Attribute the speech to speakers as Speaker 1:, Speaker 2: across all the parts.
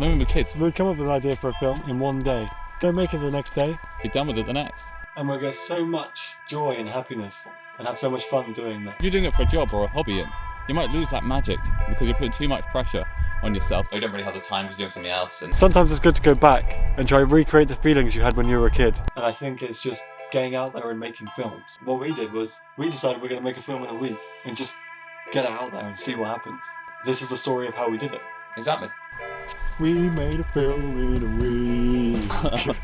Speaker 1: when we were kids.
Speaker 2: We'd come up with an idea for a film in one day, go make it the next day,
Speaker 1: Be done with it the next.
Speaker 2: and we'll get so much joy and happiness and have so much fun doing that.
Speaker 1: If you're doing it for a job or a hobby, you might lose that magic because you're putting too much pressure on yourself. You don't really have the time to do something else. And
Speaker 2: Sometimes it's good to go back and try and recreate the feelings you had when you were a kid. And I think it's just getting out there and making films. What we did was, we decided we're going to make a film in a week and just get it out there and see what happens. This is the story of how we did it.
Speaker 1: Exactly.
Speaker 2: We made a film in a week.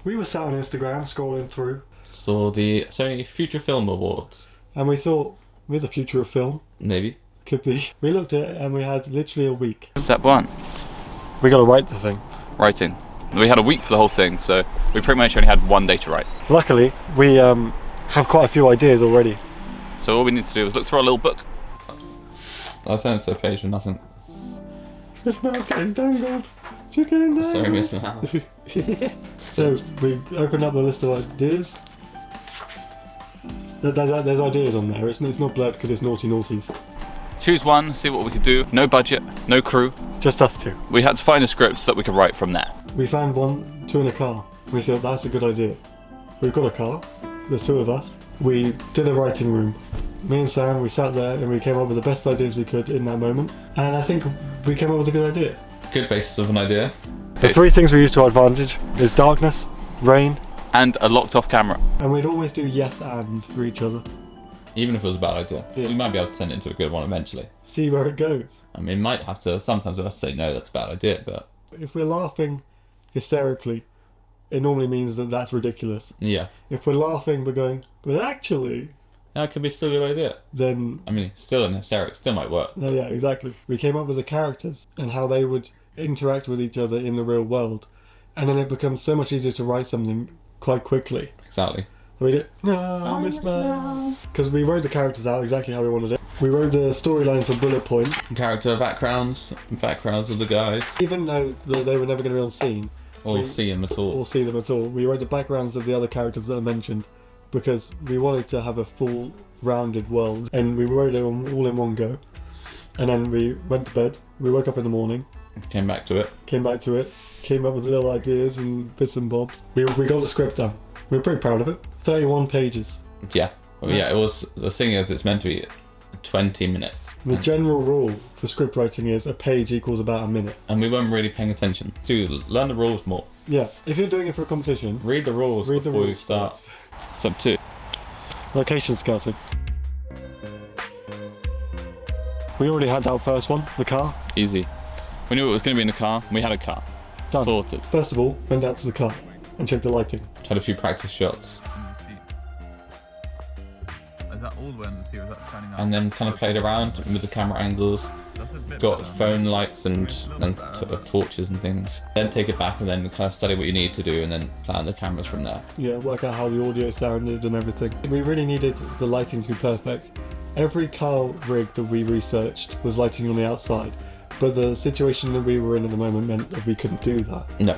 Speaker 2: We were sat on Instagram scrolling through,
Speaker 1: Saw the Sony Future Film Awards.
Speaker 2: and we thought, we're the future of film.
Speaker 1: Maybe.
Speaker 2: Could be. We looked at it and we had literally a week.
Speaker 1: Step 1.
Speaker 2: We got to write the thing.
Speaker 1: Writing. We had a week for the whole thing, so we pretty much only had one day to write.
Speaker 2: Luckily, we have quite a few ideas already.
Speaker 1: So all we need to do is look through our little book. I'll turn to a page with nothing.
Speaker 2: This man's getting dangled. She's getting dangled.
Speaker 1: Sorry, missing out.
Speaker 2: So we opened up the list of ideas. There's ideas on there. It's not blurred because it's naughty naughties.
Speaker 1: Choose one, see what we could do. No budget, no crew.
Speaker 2: Just us two.
Speaker 1: We had to find a script that we could write from there.
Speaker 2: We found two in a car. We thought that's a good idea. We've got a car. There's two of us. We did a writing room. Me and Sam, we sat there and we came up with the best ideas we could in that moment. And I think we came up with a good idea.
Speaker 1: Good basis of an idea.
Speaker 2: The three things we use to our advantage is darkness, rain,
Speaker 1: And a locked off camera.
Speaker 2: and we'd always do yes and for each other.
Speaker 1: Even if it was a bad idea.
Speaker 2: Yeah.
Speaker 1: We might be able to turn it into a good one eventually.
Speaker 2: See where it goes.
Speaker 1: I mean, might have to, sometimes we'll have to say no, that's a bad idea, but
Speaker 2: If we're laughing hysterically, it normally means that that's ridiculous.
Speaker 1: yeah.
Speaker 2: If we're laughing but going, but actually,
Speaker 1: That could be still a good idea.
Speaker 2: then
Speaker 1: I mean, still in hysterics, still might work.
Speaker 2: no, yeah, exactly. We came up with the characters and how they would interact with each other in the real world. And then it becomes so much easier to write something quite quickly.
Speaker 1: Exactly.
Speaker 2: We did, no, Miss Mel. Because we wrote the characters out exactly how we wanted it. We wrote the storyline for bullet point.
Speaker 1: Character backgrounds of the guys.
Speaker 2: Even though they were never going to be on scene,
Speaker 1: Or
Speaker 2: We-
Speaker 1: see them at all.
Speaker 2: or see them at all, we wrote the backgrounds of the other characters that I mentioned because we wanted to have a full rounded world. And we wrote it all in one go. And then we went to bed, we woke up in the morning,
Speaker 1: Came back to it.
Speaker 2: came back to it, came up with little ideas and bits and bobs. We got the script done. We were pretty proud of it. 31 pages.
Speaker 1: Yeah. Well, yeah, it was, the thing is, it's meant to be 20 minutes.
Speaker 2: The general rule for script writing is a page equals about a minute.
Speaker 1: And we weren't really paying attention. Dude, learn the rules more.
Speaker 2: Yeah, if you're doing it for a competition,
Speaker 1: Read the rules
Speaker 2: read the
Speaker 1: before
Speaker 2: rules
Speaker 1: you start.
Speaker 2: first.
Speaker 1: Step 2.
Speaker 2: Location scouting. We already had that first one, the car.
Speaker 1: Easy. We knew it was going to be in the car. We had a car.
Speaker 2: Done.
Speaker 1: Sorted.
Speaker 2: First of all, went out to the car and checked the lighting.
Speaker 1: Had a few practice shots.
Speaker 3: Is that all the way on the seat, or is that shining out?
Speaker 1: And then kind of played around with the camera angles.
Speaker 3: That's a bit
Speaker 1: Got
Speaker 3: better.
Speaker 1: phone lights and torches and things. Then take it back and then kind of study what you need to do and then plan the cameras from there.
Speaker 2: Yeah, work out how the audio sounded and everything. We really needed the lighting to be perfect. Every car rig that we researched was lighting on the outside, but the situation that we were in at the moment meant that we couldn't do that.
Speaker 1: No,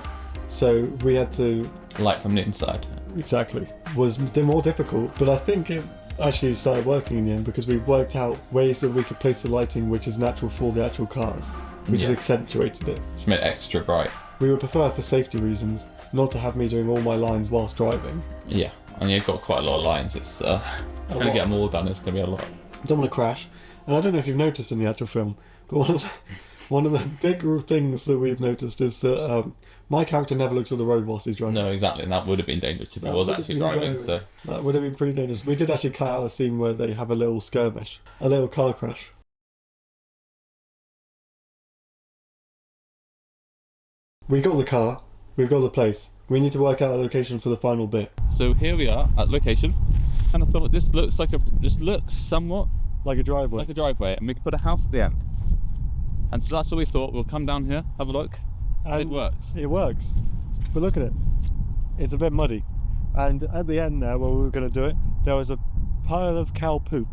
Speaker 2: So we had to,
Speaker 1: light from the inside.
Speaker 2: exactly, was more difficult, but I think it actually started working in the end because we worked out ways that we could place the lighting which is natural for the actual cars, which has
Speaker 1: Yeah.
Speaker 2: accentuated it.
Speaker 1: Just made it extra bright.
Speaker 2: We would prefer, for safety reasons, not to have me doing all my lines whilst driving.
Speaker 1: Yeah, and you've got quite a lot of lines. It's trying to
Speaker 2: lot.
Speaker 1: get them all done. It's going to be a lot.
Speaker 2: Don't want to crash. And I don't know if you've noticed in the actual film, but one of the big things that we've noticed is that my character never looks at the road whilst he's driving.
Speaker 1: No, exactly, and that would have been dangerous if he
Speaker 2: That
Speaker 1: was
Speaker 2: would have
Speaker 1: actually
Speaker 2: been
Speaker 1: driving.
Speaker 2: very-
Speaker 1: So
Speaker 2: That would have been pretty dangerous. We did actually cut out a scene where they have a little skirmish, a little car crash. We got the car, we've got the place. We need to work out a location for the final bit.
Speaker 1: So here we are at location, and I thought this looks like just looks somewhat
Speaker 2: Like a driveway.
Speaker 1: like a driveway, and we could put a house at the end. And so that's what we thought. We'll come down here, have a look, and it works.
Speaker 2: It works. But look at it. It's a bit muddy. And at the end there, where we were going to do it, there was a pile of cow poop.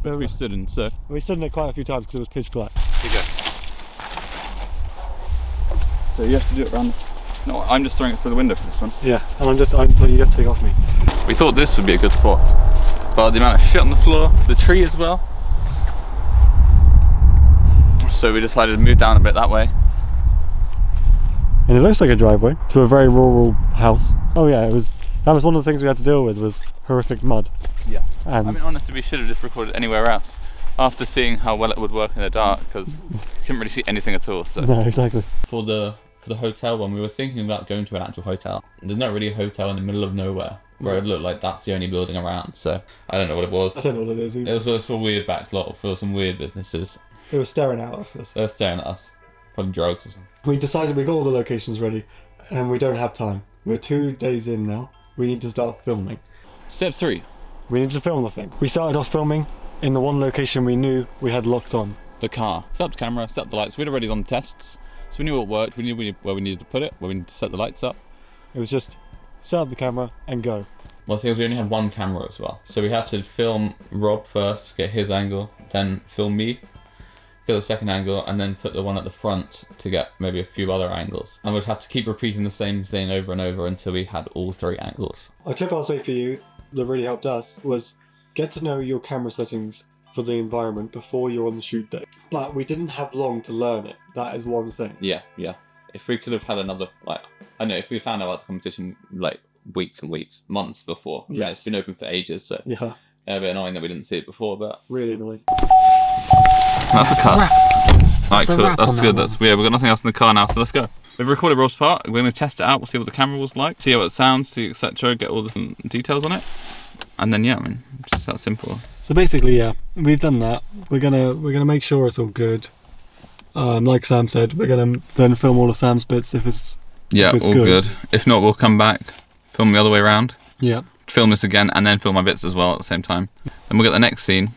Speaker 2: But
Speaker 1: We stood in, so
Speaker 2: we stood in it quite a few times because it was pitch black.
Speaker 1: here you go. So you have to do it around. No, I'm just throwing it through the window for this one.
Speaker 2: Yeah, and you have to take off me.
Speaker 1: We thought this would be a good spot, but the amount of shit on the floor, the tree as well. So we decided to move down a bit that way.
Speaker 2: And it looks like a driveway to a very rural house. Oh yeah, that was one of the things we had to deal with, was horrific mud.
Speaker 1: Yeah.
Speaker 2: And
Speaker 1: I mean, honestly, we should have just recorded anywhere else after seeing how well it would work in the dark, because you couldn't really see anything at all. So
Speaker 2: no, exactly.
Speaker 1: for the hotel one, we were thinking about going to an actual hotel. There's not really a hotel in the middle of nowhere where it looked like that's the only building around. So I don't know what it was.
Speaker 2: I don't know what it is either.
Speaker 1: It was just a weird back lot for some weird businesses.
Speaker 2: It was staring out at us.
Speaker 1: They were staring at us, probably drugs or something.
Speaker 2: We decided we got all the locations ready, and we don't have time. We're 2 days in now. We need to start filming.
Speaker 1: Step 3.
Speaker 2: We need to film the thing. We started off filming in the one location we knew we had locked on.
Speaker 1: The car. Set up the camera, set up the lights. We'd already done tests, so we knew what worked. We knew where we needed to put it, where we needed to set the lights up.
Speaker 2: It was just set up the camera and go.
Speaker 1: Well, the thing is, we only had one camera as well. So we had to film Rob first, get his angle, then film me, get the second angle, and then put the one at the front to get maybe a few other angles. And we'd have to keep repeating the same thing over and over until we had all 3 angles.
Speaker 2: A tip I'll say for you that really helped us was get to know your camera settings for the environment before you're on the shoot day. But we didn't have long to learn it. That is one thing.
Speaker 1: Yeah. If we could have had another, like, I don't know, if we found out about the competition, like, weeks and weeks, months before.
Speaker 2: Yes.
Speaker 1: Yeah, it's been open for ages, so
Speaker 2: Yeah,
Speaker 1: a bit annoying that we didn't see it before, but
Speaker 2: really annoying.
Speaker 1: that's a cut. Alright, cool.
Speaker 2: wrap on
Speaker 1: That's
Speaker 2: that
Speaker 1: good.
Speaker 2: one.
Speaker 1: We've got nothing else in the car now, so let's go. We've recorded Rob's part. We're going to test it out. We'll see what the camera was like, see how it sounds, see etc. Get all the details on it, and then yeah, I mean, just that simple.
Speaker 2: So basically, yeah, we've done that. We're gonna make sure it's all good. Like Sam said, we're gonna then film all of Sam's bits if it's
Speaker 1: Yeah,
Speaker 2: it's
Speaker 1: all good. If not, we'll come back, film the other way around,
Speaker 2: yeah.
Speaker 1: film this again, and then film my bits as well at the same time. Then we'll get the next scene,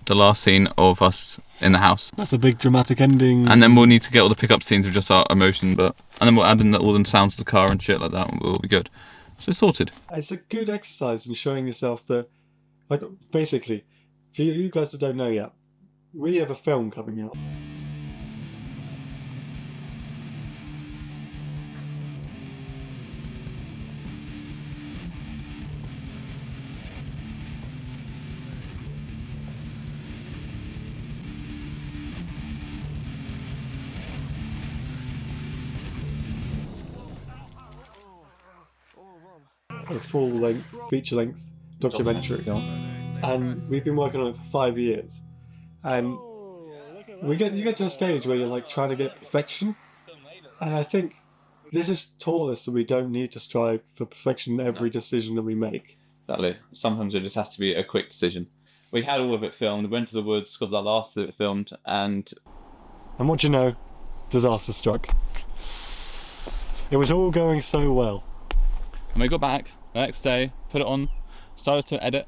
Speaker 1: the last scene of us in the house.
Speaker 2: That's a big dramatic ending.
Speaker 1: And then we'll need to get all the pickup scenes of just our emotion, and then we'll add in all the sounds of the car and shit like that, and we'll be good. So it's sorted.
Speaker 2: It's a good exercise in showing yourself that, like, basically, for you guys that don't know yet, we have a film coming out. A full-length, feature-length documentary, and we've been working on it for 5 years. And you get to a stage where you're like trying to get perfection, and I think this has taught us that we don't need to strive for perfection in every decision that we make.
Speaker 1: Exactly. Sometimes it just has to be a quick decision. We had all of it filmed, went to the woods, got the last of it filmed, and
Speaker 2: what you know, disaster struck. It was all going so well.
Speaker 1: And we got back the next day, put it on, started to edit,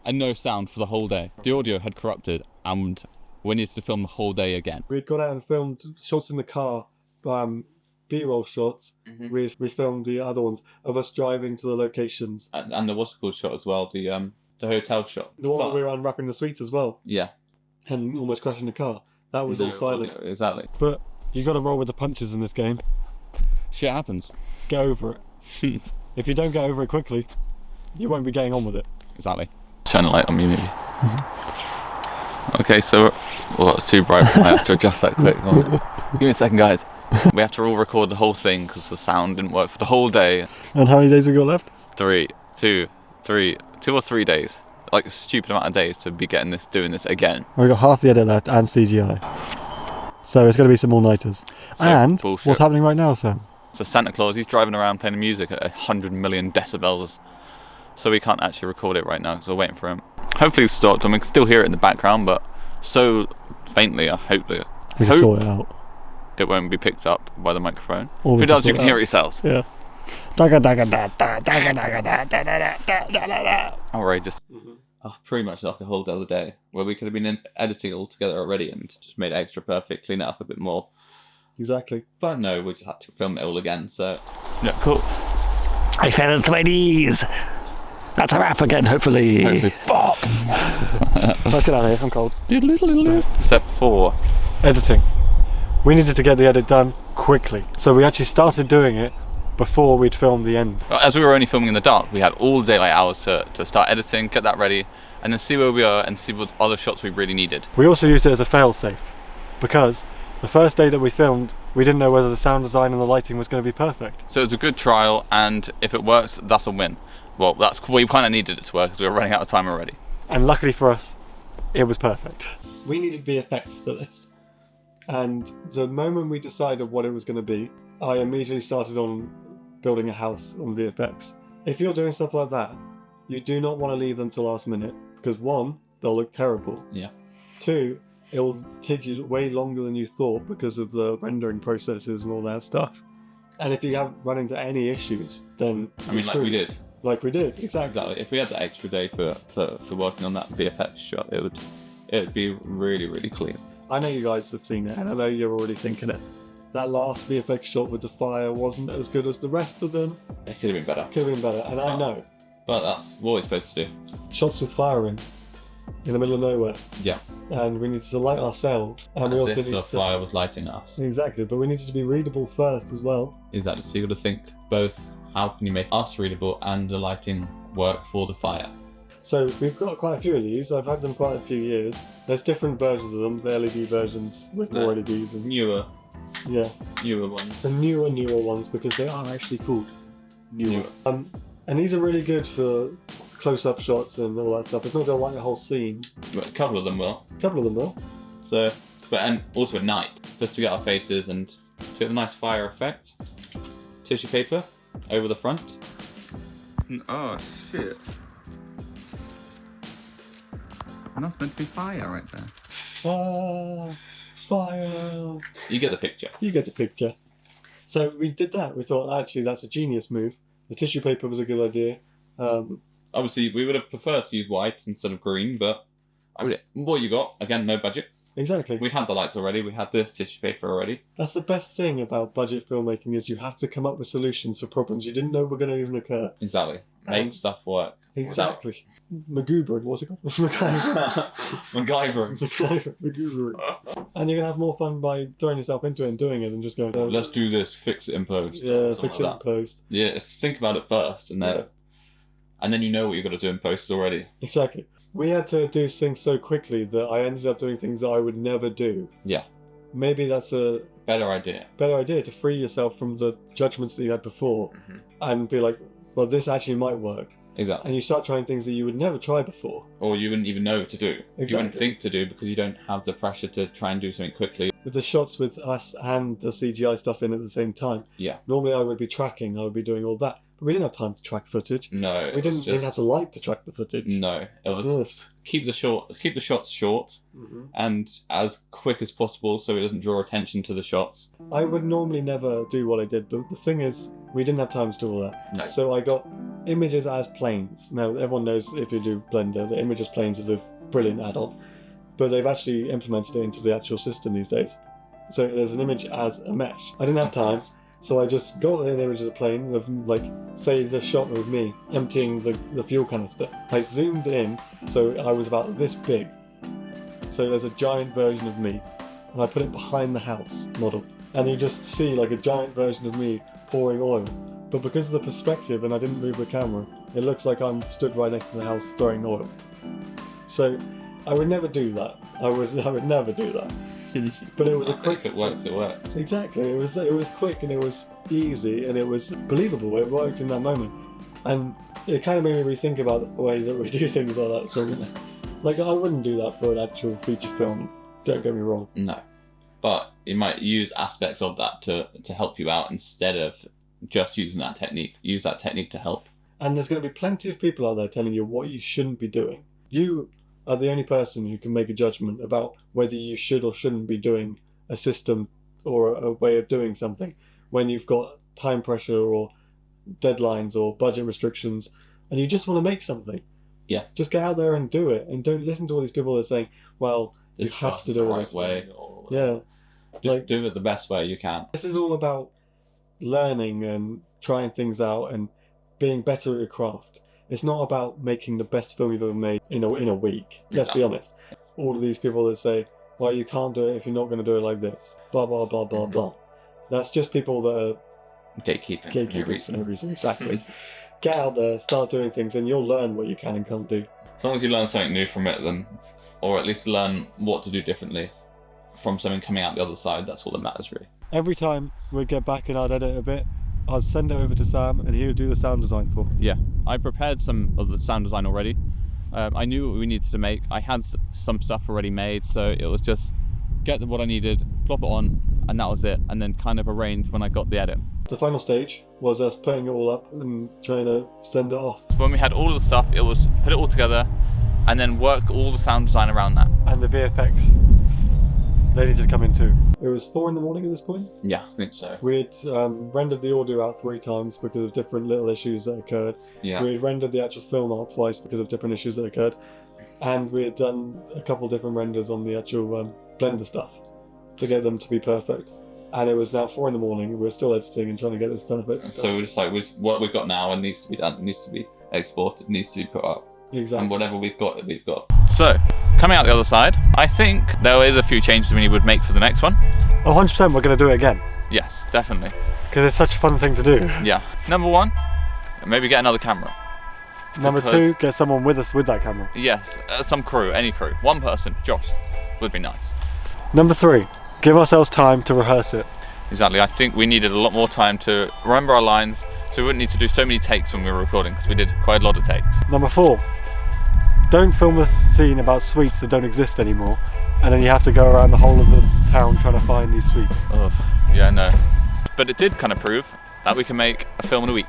Speaker 1: and no sound for the whole day. The audio had corrupted, and we needed to film the whole day again.
Speaker 2: We'd gone out and filmed shots in the car, B-roll shots. We filmed the other ones of us driving to the locations.
Speaker 1: And the what's it called shot as well, the hotel shot.
Speaker 2: The one that we were unwrapping the sweets as well,
Speaker 1: Yeah.
Speaker 2: and almost crashing the car. That was all silent.
Speaker 1: Exactly.
Speaker 2: But you got to roll with the punches in this game.
Speaker 1: Shit happens.
Speaker 2: Get over it. If you don't get over it quickly, you won't be getting on with it.
Speaker 1: Exactly. Turn the light on me, maybe. Okay, so it's too bright for my eyes to adjust that quick. Give me a second, guys. We have to all record the whole thing because the sound didn't work for the whole day.
Speaker 2: And how many days have we got left?
Speaker 1: 2 or 3 days. Like a stupid amount of days to be doing this again.
Speaker 2: We've got half the edit left and CGI. So it's going to be some all-nighters. And
Speaker 1: bullshit.
Speaker 2: What's happening right now, Sam?
Speaker 1: So Santa Claus, he's driving around playing music at 100 million decibels. So we can't actually record it right now because we're waiting for him. Hopefully it's stopped and we can still hear it in the background, but so faintly, I hope
Speaker 2: We can sort it out.
Speaker 1: it won't be picked up by the microphone.
Speaker 2: Or
Speaker 1: If
Speaker 2: we
Speaker 1: it does,
Speaker 2: can
Speaker 1: you
Speaker 2: sort
Speaker 1: can
Speaker 2: it
Speaker 1: hear
Speaker 2: out.
Speaker 1: it yourselves.
Speaker 2: Yeah.
Speaker 1: Outrageous. Pretty much like a whole other day where we could have been editing it all together already and just made it extra perfect, clean it up a bit more.
Speaker 2: Exactly.
Speaker 1: But no, we just had to film it all again, so yeah, cool.
Speaker 4: I fell into my knees. That's a wrap again, hopefully. Fuck.
Speaker 2: Let's get out of here, I'm cold.
Speaker 1: Step 4.
Speaker 2: Editing. We needed to get the edit done quickly. So we actually started doing it before we'd filmed the end.
Speaker 1: As we were only filming in the dark, we had all the daylight hours to start editing, get that ready, and then see where we are and see what other shots we really needed.
Speaker 2: We also used it as a fail-safe. because the first day that we filmed, we didn't know whether the sound design and the lighting was going to be perfect.
Speaker 3: So it was a good trial, and if it works, that's a win. Well, we kind of needed it to work because we were running out of time already.
Speaker 2: And luckily for us, it was perfect. We needed VFX for this. And the moment we decided what it was going to be, I immediately started on building a house on VFX. If you're doing stuff like that, you do not want to leave them to last minute, because one, they'll look terrible.
Speaker 1: Yeah.
Speaker 2: Two, it will take you way longer than you thought because of the rendering processes and all that stuff. And if you run into any issues, then
Speaker 1: I mean, like we did.
Speaker 2: Like we did, exactly.
Speaker 1: If we had that extra day for working on that VFX shot, it would be really, really clean.
Speaker 2: I know you guys have seen it, and I know you're already thinking it. That last VFX shot with the fire wasn't as good as the rest of them.
Speaker 1: It could have been better.
Speaker 2: Could have been better, and I know.
Speaker 1: But that's what we're supposed to do.
Speaker 2: Shots with fire in the middle of nowhere.
Speaker 1: Yeah.
Speaker 2: And we needed to light ourselves. And we
Speaker 1: As
Speaker 2: also
Speaker 1: if
Speaker 2: needed
Speaker 1: the
Speaker 2: to...
Speaker 1: fire was lighting us.
Speaker 2: Exactly, but we needed to be readable first as well.
Speaker 1: Exactly. So you got to think both. How can you make us readable and the lighting work for the fire?
Speaker 2: So we've got quite a few of these. I've had them quite a few years. There's different versions of them. The LED versions with more LEDs and
Speaker 1: Newer
Speaker 2: the
Speaker 1: ones.
Speaker 2: newer ones, because they are actually called newer. And these are really good for close-up shots and all that stuff. It's not going to light the whole scene.
Speaker 1: But a couple of them will.
Speaker 2: A couple of them will.
Speaker 1: So, and also at night, just to get our faces and to get the nice fire effect. Tissue paper over the front.
Speaker 3: Oh shit. And that's meant to be fire right there.
Speaker 2: Fire.
Speaker 1: You get the picture.
Speaker 2: You get the picture. So we did that. We thought, actually, that's a genius move. The tissue paper was a good idea.
Speaker 1: Obviously, we would have preferred to use white instead of green, but I mean, what you got? Again, no budget.
Speaker 2: Exactly.
Speaker 1: We had the lights already. We had this tissue paper already.
Speaker 2: That's the best thing about budget filmmaking, is you have to come up with solutions for problems you didn't know were going to even occur.
Speaker 1: Exactly. Make stuff work.
Speaker 2: Exactly. MacGyvering, what's it called?
Speaker 1: MacGyvering.
Speaker 2: MacGyvering. And you're going to have more fun by throwing yourself into it and doing it than just going,
Speaker 1: Let's do this, fix it in post.
Speaker 2: Yeah, fix it in post.
Speaker 1: Yeah, think about it first, and then you know what you've got to do in post already.
Speaker 2: Exactly. We had to do things so quickly that I ended up doing things that I would never do.
Speaker 1: Yeah.
Speaker 2: Maybe that's a
Speaker 1: better idea
Speaker 2: to free yourself from the judgments that you had before and be like, well, this actually might work.
Speaker 1: Exactly.
Speaker 2: And you start trying things that you would never try before.
Speaker 1: Or you wouldn't even know to do.
Speaker 2: Exactly.
Speaker 1: You wouldn't think to do because you don't have the pressure to try and do something quickly.
Speaker 2: With the shots with us and the CGI stuff in at the same time.
Speaker 1: Yeah.
Speaker 2: Normally I would be tracking, I would be doing all that. But we didn't have time to track footage.
Speaker 1: No.
Speaker 2: We didn't even have the light to track the footage.
Speaker 1: No. It was keep the shots short and as quick as possible so it doesn't draw attention to the shots.
Speaker 2: I would normally never do what I did, but the thing is, we didn't have time to do all that.
Speaker 1: No.
Speaker 2: So I got images as planes. Now, everyone knows if you do Blender, the image as planes is a brilliant add-on. But they've actually implemented it into the actual system these days. So there's an image as a mesh. I didn't have time, so I just got an image as a plane of, like, say the shot of me emptying the fuel canister. I zoomed in, so I was about this big. So there's a giant version of me, and I put it behind the house model. And you just see like a giant version of me pouring oil. But because of the perspective and I didn't move the camera, it looks like I'm stood right next to the house throwing oil. So I would never do that. I would never do that. But it was a quick.
Speaker 1: If it works, it works.
Speaker 2: Exactly. It was quick and it was easy and it was believable. It worked in that moment, and it kind of made me rethink about the way that we do things like that. So, like, I wouldn't do that for an actual feature film. Don't get me wrong.
Speaker 1: No, but you might use aspects of that to help you out instead of just using that technique. Use that technique to help.
Speaker 2: And there's going to be plenty of people out there telling you what you shouldn't be doing. You are the only person who can make a judgment about whether you should or shouldn't be doing a system or a way of doing something when you've got time pressure or deadlines or budget restrictions and you just want to make something.
Speaker 1: Yeah.
Speaker 2: Just get out there and do it, and don't listen to all these people that are saying, well, you have to do it
Speaker 1: the right
Speaker 2: this
Speaker 1: way.
Speaker 2: Yeah.
Speaker 1: Just do it the best way you can. This
Speaker 2: is all about learning and trying things out and being better at your craft. It's not about making the best film you've ever made in a week. Let's be honest. All of these people that say, well, you can't do it if you're not going to do it like this. Blah, blah, blah, blah, blah. That's just people that are
Speaker 1: gatekeeping
Speaker 2: for no reason. Exactly. Get out there, start doing things, and you'll learn what you can and can't do.
Speaker 1: As long as you learn something new from it, then, or at least learn what to do differently, from something coming out the other side. That's all that matters, really.
Speaker 2: Every time we'd get back and I'd edit a bit, I'd send it over to Sam and he would do the sound design for me.
Speaker 3: Yeah, I prepared some of the sound design already. I knew what we needed to make. I had some stuff already made, so it was just get what I needed, plop it on, and that was it. And then kind of arrange when I got the edit.
Speaker 2: The final stage was us putting it all up and trying to send it off.
Speaker 3: When we had all of the stuff, it was put it all together and then work all the sound design around that.
Speaker 2: And the VFX, they needed to come in too. It was 4 in the morning at this point.
Speaker 1: Yeah, I think so.
Speaker 2: We'd rendered the audio out 3 times because of different little issues that occurred.
Speaker 1: Yeah.
Speaker 2: We'd rendered the actual film out twice because of different issues that occurred. And we had done a couple different renders on the actual Blender stuff to get them to be perfect. And it was now 4 in the morning. We're still editing and trying to get this perfect.
Speaker 1: So we're just like, what we've got now, it needs to be done. It needs to be exported. It needs to be put up.
Speaker 2: Exactly.
Speaker 1: And whatever we've got, we've got.
Speaker 3: So, coming out the other side, I think there is a few changes we would make for the next one.
Speaker 2: Oh, 100% we're going to do it again.
Speaker 3: Yes, definitely.
Speaker 2: Because it's such a fun thing to do.
Speaker 3: Yeah. Number 1, maybe get another camera.
Speaker 2: Number 2, get someone with us with that camera.
Speaker 3: Yes, some crew, any crew. One person, Josh, would be nice.
Speaker 2: Number 3, give ourselves time to rehearse it.
Speaker 3: Exactly, I think we needed a lot more time to remember our lines, so we wouldn't need to do so many takes when we were recording, because we did quite a lot of takes.
Speaker 2: Number 4, don't film a scene about sweets that don't exist anymore, and then you have to go around the whole of the town trying to find these sweets.
Speaker 3: Ugh, yeah, no. But it did kind of prove that we can make a film in a week.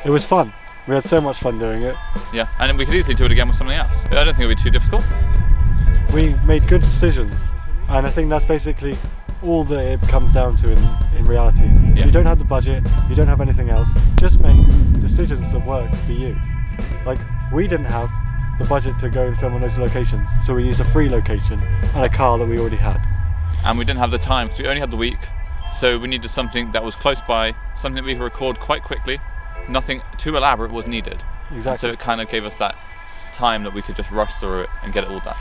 Speaker 2: It was fun. We had so much fun doing it.
Speaker 3: Yeah, and we could easily do it again with something else. I don't think it would be too difficult.
Speaker 2: We made good decisions, and I think that's basically all that it comes down to in reality.
Speaker 3: Yeah.
Speaker 2: If you don't have the budget, you don't have anything else, just make decisions that work for you. Like, we didn't have the budget to go and film on those locations, so we used a free location and a car that we already had.
Speaker 3: And we didn't have the time, because we only had the week, so we needed something that was close by, something that we could record quite quickly. Nothing too elaborate was needed.
Speaker 2: Exactly.
Speaker 3: And so it kind of gave us that time that we could just rush through it and get it all done.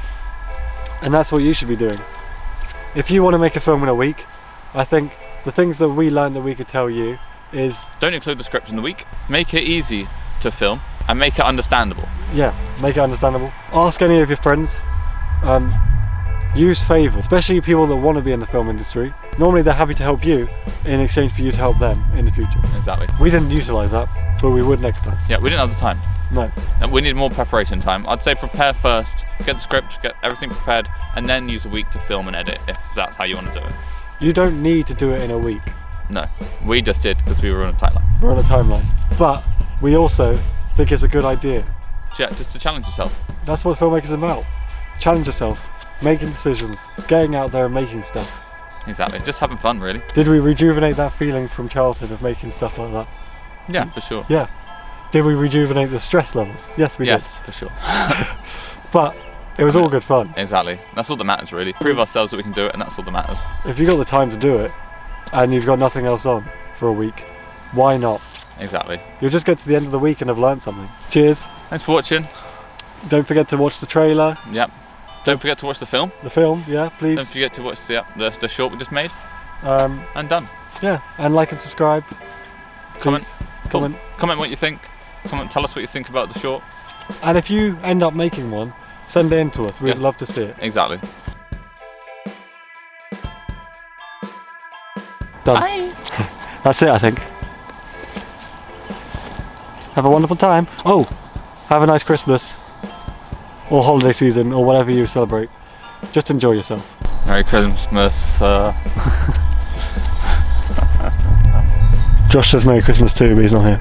Speaker 2: And that's what you should be doing. If you want to make a film in a week, I think the things that we learned that we could tell you is...
Speaker 3: Don't include the script in the week. Make it easy to film and make it understandable.
Speaker 2: Yeah, make it understandable. Ask any of your friends. Use favours, especially people that want to be in the film industry. Normally they're happy to help you in exchange for you to help them in the future.
Speaker 3: Exactly.
Speaker 2: We didn't utilise that, but we would next time.
Speaker 3: Yeah, we didn't have the time.
Speaker 2: No.
Speaker 3: And we need more preparation time. I'd say prepare first, get the script, get everything prepared, and then use a week to film and edit if that's how you want to do it.
Speaker 2: You don't need to do it in a week.
Speaker 3: No, we just did because we were on a timeline.
Speaker 2: We're on a timeline. But we also think it's a good idea.
Speaker 3: Yeah, just to challenge yourself.
Speaker 2: That's what filmmakers are about. Challenge yourself, making decisions, getting out there and making stuff.
Speaker 3: Exactly, just having fun really.
Speaker 2: Did we rejuvenate that feeling from childhood of making stuff like that?
Speaker 3: Yeah, for sure.
Speaker 2: Yeah. Did we rejuvenate the stress levels? Yes, we did.
Speaker 3: Yes, for sure.
Speaker 2: But it was all good fun.
Speaker 3: Exactly, that's all that matters really. Prove ourselves that we can do it, and that's all that matters.
Speaker 2: If you've got the time to do it, and you've got nothing else on for a week, why not?
Speaker 3: Exactly.
Speaker 2: You'll just get to the end of the week and have learned something. Cheers.
Speaker 3: Thanks for watching.
Speaker 2: Don't forget to watch the trailer.
Speaker 3: Yep. Don't forget to watch the film.
Speaker 2: The film, yeah, please.
Speaker 3: Don't forget to watch the short we just made.
Speaker 2: Um,
Speaker 3: And done.
Speaker 2: yeah, and like and subscribe.
Speaker 3: Comment.
Speaker 2: Please. Comment.
Speaker 3: Comment what you think. Comment. Tell us what you think about the short.
Speaker 2: And if you end up making one, send it in to us. We'd
Speaker 3: Yeah.
Speaker 2: love to see it.
Speaker 3: Exactly.
Speaker 2: Done.
Speaker 3: Bye.
Speaker 2: That's it, I think. Have a wonderful time. Oh, have a nice Christmas. Or holiday season, or whatever you celebrate. Just enjoy yourself.
Speaker 3: Merry Christmas.
Speaker 2: Josh says Merry Christmas too, but he's not here.